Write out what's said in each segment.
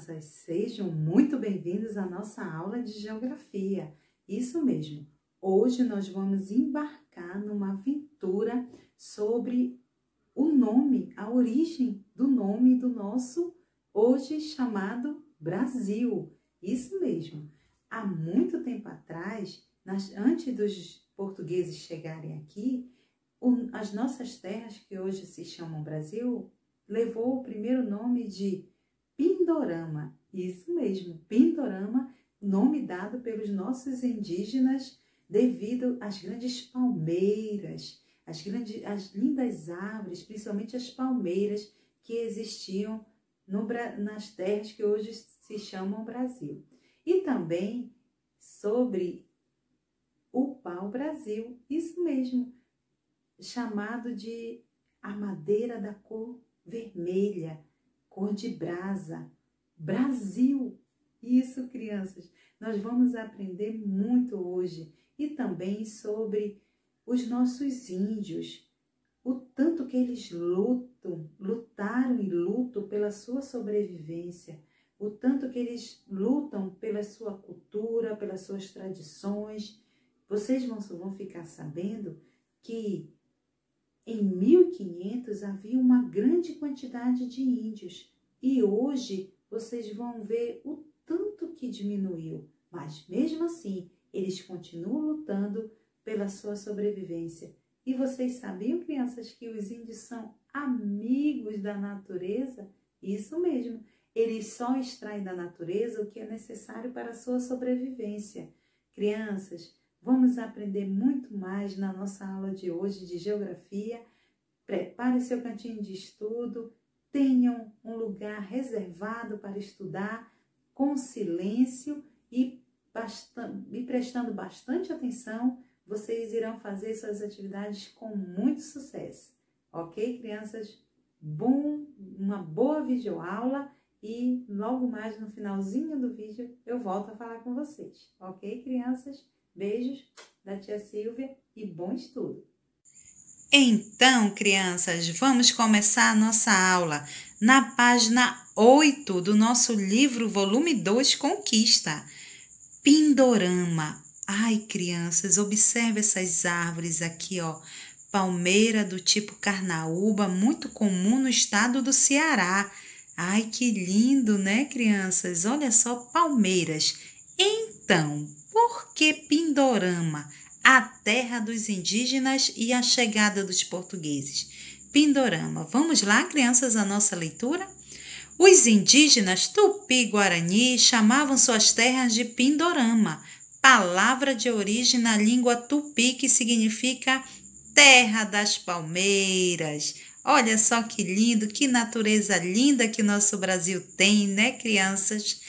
crianças, sejam muito bem-vindos à nossa aula de geografia. Isso mesmo, hoje nós vamos embarcar numa aventura sobre o nome, a origem do nome do nosso hoje chamado Brasil. Isso mesmo, há muito tempo atrás, antes dos portugueses chegarem aqui, as nossas terras, que hoje se chamam Brasil, levou o primeiro nome de Pindorama. Isso mesmo, Pindorama, nome dado pelos nossos indígenas devido às grandes palmeiras, às lindas árvores, principalmente as palmeiras que existiam nas terras que hoje se chamam Brasil. E também sobre o pau-brasil, isso mesmo, chamado de a madeira da cor vermelha, cor de brasa, Brasil. Isso, crianças, nós vamos aprender muito hoje e também sobre os nossos índios, o tanto que eles lutaram e lutam pela sua sobrevivência, o tanto que eles lutam pela sua cultura, pelas suas tradições. Vocês vão ficar sabendo que em 1500 havia uma grande quantidade de índios e hoje vocês vão ver o tanto que diminuiu, mas mesmo assim eles continuam lutando pela sua sobrevivência. E vocês sabiam, crianças, que os índios são amigos da natureza? Isso mesmo, eles só extraem da natureza o que é necessário para a sua sobrevivência. Crianças, vamos aprender muito mais na nossa aula de hoje de geografia. Prepare seu cantinho de estudo, tenham um lugar reservado para estudar com silêncio e prestando bastante atenção, vocês irão fazer suas atividades com muito sucesso. Ok, crianças? Uma boa videoaula e logo mais no finalzinho do vídeo eu volto a falar com vocês. Ok, crianças? Beijos da tia Silvia e bom estudo! Então, crianças, vamos começar a nossa aula na página 8 do nosso livro volume 2 Conquista. Pindorama. Ai, crianças, observe essas árvores aqui, ó. Palmeira do tipo carnaúba, muito comum no estado do Ceará. Ai, que lindo, né, crianças? Olha só, palmeiras. Então, por que Pindorama? A terra dos indígenas e a chegada dos portugueses. Pindorama. Vamos lá, crianças, a nossa leitura? Os indígenas Tupi-Guarani chamavam suas terras de Pindorama, palavra de origem na língua tupi que significa terra das palmeiras. Olha só que lindo, que natureza linda que nosso Brasil tem, né, crianças?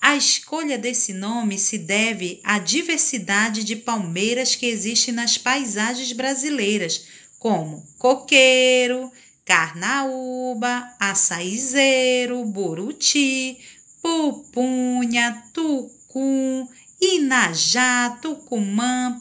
A escolha desse nome se deve à diversidade de palmeiras que existe nas paisagens brasileiras, como coqueiro, carnaúba, açaizeiro, buruti, pupunha, tucum, inajá, tucumã,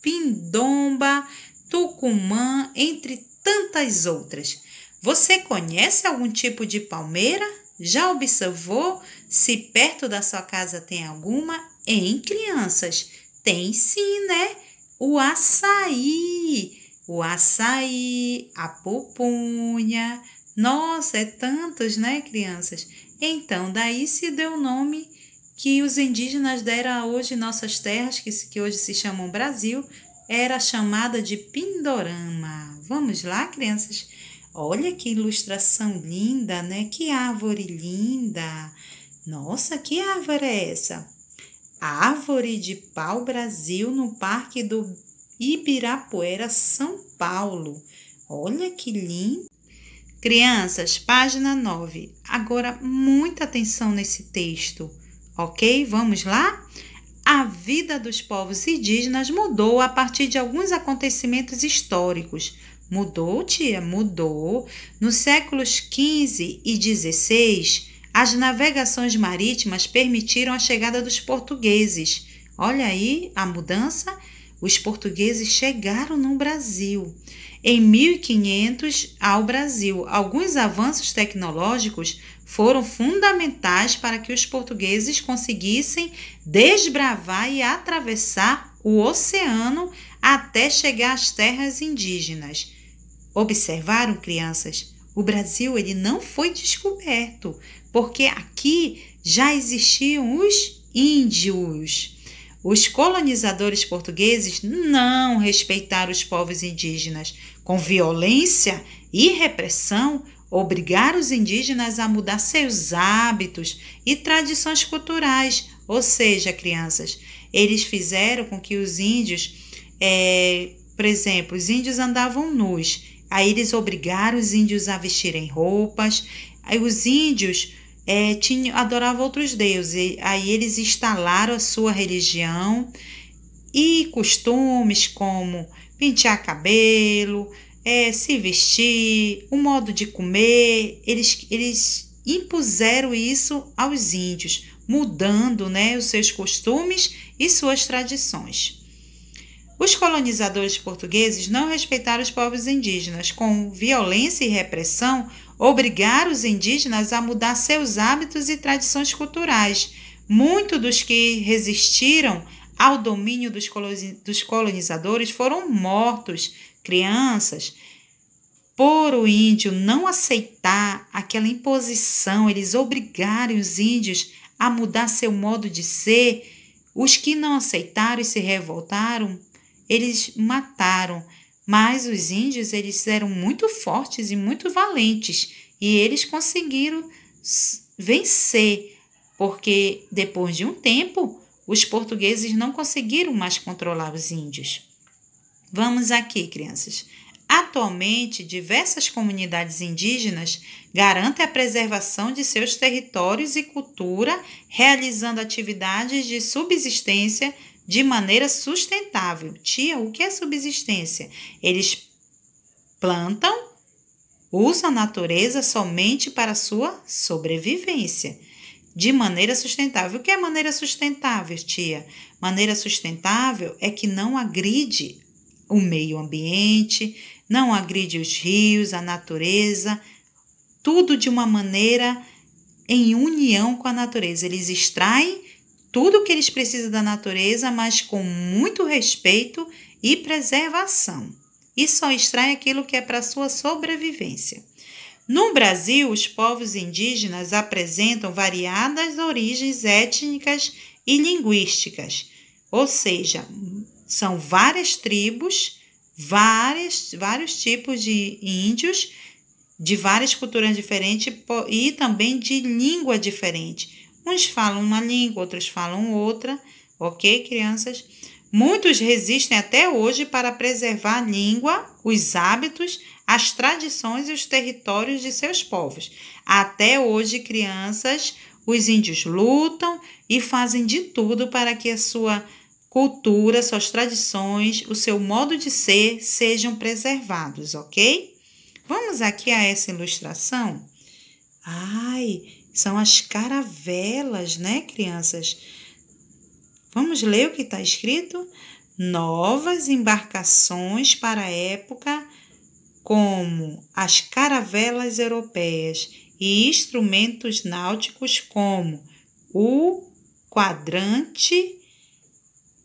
pindomba, tucumã, entre tantas outras. Você conhece algum tipo de palmeira? Já observou se perto da sua casa tem alguma? Hein, crianças? Tem sim, né? O açaí, a pupunha. Nossa, é tantos, né, crianças? Então, daí se deu o nome que os indígenas deram a hoje nossas terras, que hoje se chamam Brasil, era chamada de Pindorama. Vamos lá, crianças? Olha que ilustração linda, né? Que árvore linda! Nossa, que árvore é essa? Árvore de pau-brasil no Parque do Ibirapuera, São Paulo. Olha que lindo! Crianças, página 9. Agora, muita atenção nesse texto, ok? Vamos lá? A vida dos povos indígenas mudou a partir de alguns acontecimentos históricos. Mudou, tia? Mudou. Nos séculos XV e XVI, as navegações marítimas permitiram a chegada dos portugueses. Olha aí a mudança. Os portugueses chegaram no Brasil. Em 1500, ao Brasil, alguns avanços tecnológicos foram fundamentais para que os portugueses conseguissem desbravar e atravessar o oceano até chegar às terras indígenas. Observaram, crianças? O Brasil ele não foi descoberto, porque aqui já existiam os índios. Os colonizadores portugueses não respeitaram os povos indígenas. Com violência e repressão, obrigaram os indígenas a mudar seus hábitos e tradições culturais. Ou seja, crianças, eles fizeram com que os índios, por exemplo, os índios andavam nus. Aí eles obrigaram os índios a vestirem roupas. Aí os índios adoravam outros deuses. Aí eles instalaram a sua religião e costumes como pentear cabelo, se vestir, o modo de comer. Eles impuseram isso aos índios, mudando, os seus costumes e suas tradições. Os colonizadores portugueses não respeitaram os povos indígenas. Com violência e repressão, obrigaram os indígenas a mudar seus hábitos e tradições culturais. Muitos dos que resistiram ao domínio dos colonizadores foram mortos. Crianças, por o índio não aceitar aquela imposição, eles obrigaram os índios a mudar seu modo de ser. Os que não aceitaram e se revoltaram, eles mataram. Mas os índios, eles eram muito fortes e muito valentes, e eles conseguiram vencer, porque depois de um tempo, os portugueses não conseguiram mais controlar os índios. Vamos aqui, crianças. Atualmente, diversas comunidades indígenas garantem a preservação de seus territórios e cultura, realizando atividades de subsistência de maneira sustentável. Tia, o que é subsistência? Eles plantam, usam a natureza somente para a sua sobrevivência. De maneira sustentável. O que é maneira sustentável, tia? Maneira sustentável é que não agride o meio ambiente, não agride os rios, a natureza, tudo de uma maneira em união com a natureza. Eles extraem tudo o que eles precisam da natureza, mas com muito respeito e preservação. E só extraem aquilo que é para a sua sobrevivência. No Brasil, os povos indígenas apresentam variadas origens étnicas e linguísticas, ou seja, são várias tribos, vários tipos de índios, de várias culturas diferentes e também de língua diferente. Uns falam uma língua, outros falam outra, ok, crianças? Muitos resistem até hoje para preservar a língua, os hábitos, as tradições e os territórios de seus povos. Até hoje, crianças, os índios lutam e fazem de tudo para que a sua cultura, suas tradições, o seu modo de ser sejam preservados, ok? Vamos aqui a essa ilustração? São as caravelas, né, crianças? Vamos ler o que está escrito? Novas embarcações para a época, como as caravelas europeias e instrumentos náuticos como o quadrante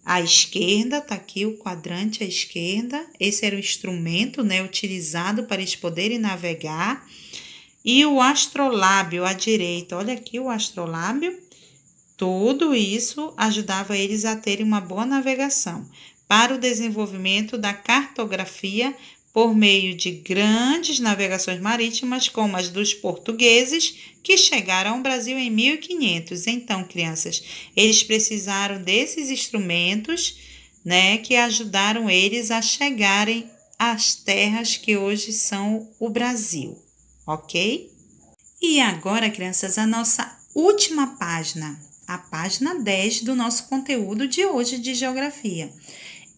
à esquerda, está aqui o quadrante à esquerda, esse era o instrumento, utilizado para eles poderem navegar, e o astrolábio à direita, olha aqui o astrolábio, tudo isso ajudava eles a terem uma boa navegação. Para o desenvolvimento da cartografia por meio de grandes navegações marítimas, como as dos portugueses, que chegaram ao Brasil em 1500. Então, crianças, eles precisaram desses instrumentos, que ajudaram eles a chegarem às terras que hoje são o Brasil, ok? E agora, crianças, a nossa última página, a página 10 do nosso conteúdo de hoje de Geografia.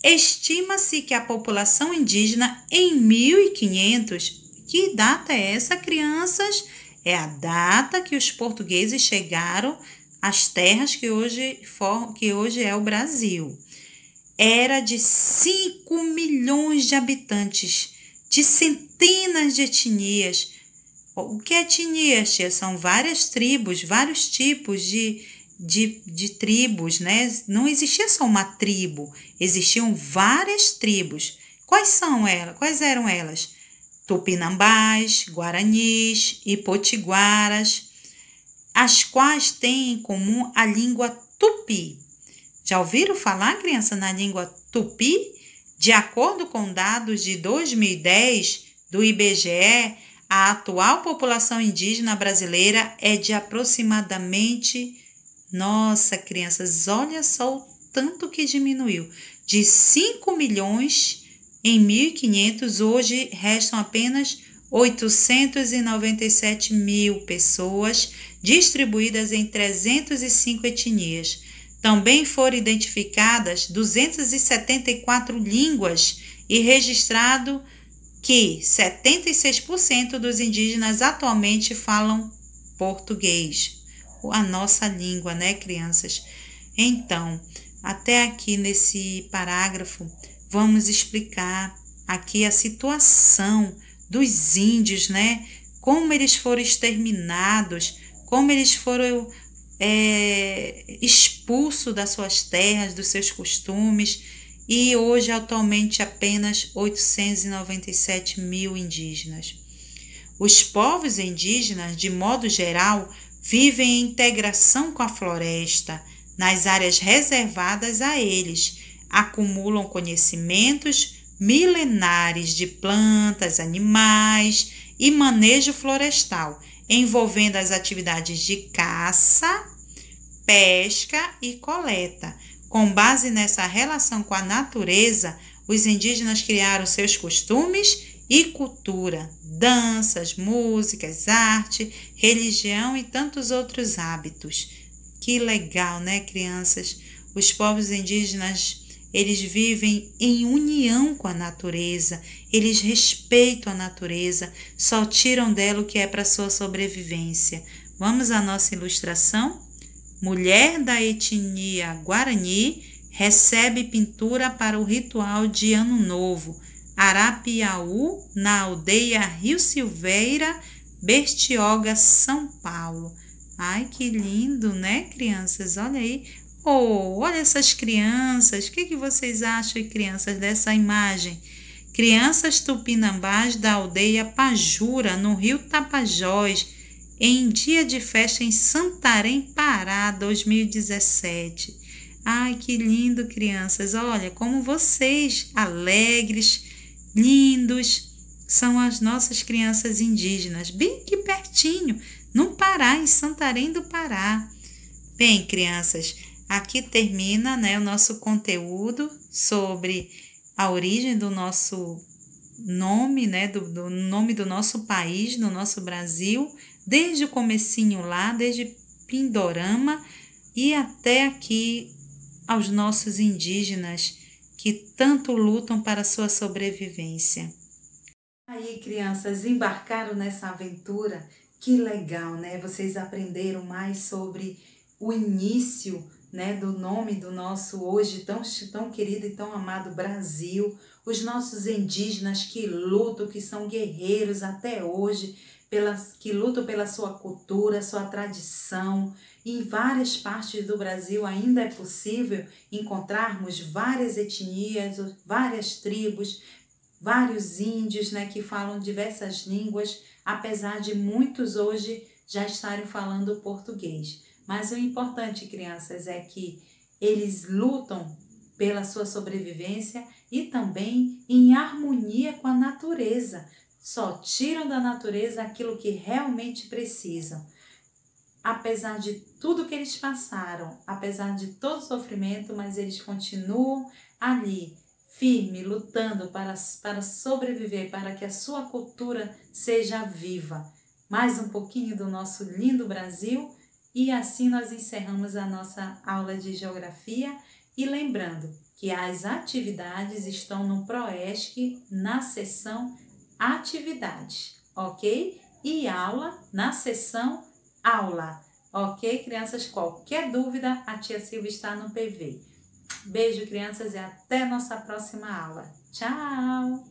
Estima-se que a população indígena em 1500, que data é essa, crianças? É a data que os portugueses chegaram às terras que hoje é o Brasil. Era de 5 milhões de habitantes, de centenas de etnias, O que é etnia, tia? São várias tribos, vários tipos de tribos, né? Não existia só uma tribo, existiam várias tribos. Quais são elas? Quais eram elas? Tupinambás, Guaranis e Potiguaras, as quais têm em comum a língua tupi. Já ouviram falar, criança, na língua tupi? De acordo com dados de 2010 do IBGE, a atual população indígena brasileira é de aproximadamente, nossa, crianças, olha só o tanto que diminuiu, de 5 milhões em 1500, hoje restam apenas 897 mil pessoas distribuídas em 305 etnias. Também foram identificadas 274 línguas e registrado que 76% dos indígenas atualmente falam português, a nossa língua, né, crianças? Então, até aqui nesse parágrafo, vamos explicar aqui a situação dos índios, né? Como eles foram exterminados, como eles foram expulsos das suas terras, dos seus costumes, e hoje atualmente apenas 897 mil indígenas. Os povos indígenas, de modo geral, vivem em integração com a floresta, nas áreas reservadas a eles, acumulam conhecimentos milenares de plantas, animais e manejo florestal, envolvendo as atividades de caça, pesca e coleta. Com base nessa relação com a natureza, os indígenas criaram seus costumes e cultura, danças, músicas, arte, religião e tantos outros hábitos. Que legal, né, crianças? Os povos indígenas, eles vivem em união com a natureza, eles respeitam a natureza, só tiram dela o que é para sua sobrevivência. Vamos à nossa ilustração? Mulher da etnia Guarani recebe pintura para o ritual de Ano Novo. Arapiaú, na aldeia Rio Silveira, Bertioga, São Paulo. Ai, que lindo, né, crianças? Olha aí. Oh, olha essas crianças. O que vocês acham, crianças, dessa imagem? Crianças tupinambás da aldeia Pajura, no Rio Tapajós, em dia de festa em Santarém, Pará, 2017. Ai, que lindo, crianças. Olha como vocês, alegres, lindos, são as nossas crianças indígenas, bem aqui pertinho, no Pará, em Santarém do Pará. Bem, crianças, aqui termina, né, o nosso conteúdo sobre a origem do nosso nome, né, do nome do nosso país, do nosso Brasil, desde o comecinho lá, desde Pindorama e até aqui aos nossos indígenas que tanto lutam para a sua sobrevivência. Aí, crianças, embarcaram nessa aventura? Que legal, né? Vocês aprenderam mais sobre o início, né, do nome do nosso hoje tão querido e tão amado Brasil, os nossos indígenas que lutam, que são guerreiros até hoje, que lutam pela sua cultura, sua tradição. Em várias partes do Brasil ainda é possível encontrarmos várias etnias, várias tribos, vários índios, né, que falam diversas línguas, apesar de muitos hoje já estarem falando português. Mas o importante, crianças, é que eles lutam pela sua sobrevivência e também em harmonia com a natureza. Só tiram da natureza aquilo que realmente precisam. Apesar de tudo que eles passaram, apesar de todo o sofrimento, mas eles continuam ali, firme, lutando para sobreviver, para que a sua cultura seja viva. Mais um pouquinho do nosso lindo Brasil. E assim nós encerramos a nossa aula de geografia e lembrando que as atividades estão no PROESC na seção atividades, ok? E aula na seção aula, ok, crianças? Qualquer dúvida, a tia Silvia está no PV. Beijo, crianças, e até nossa próxima aula. Tchau!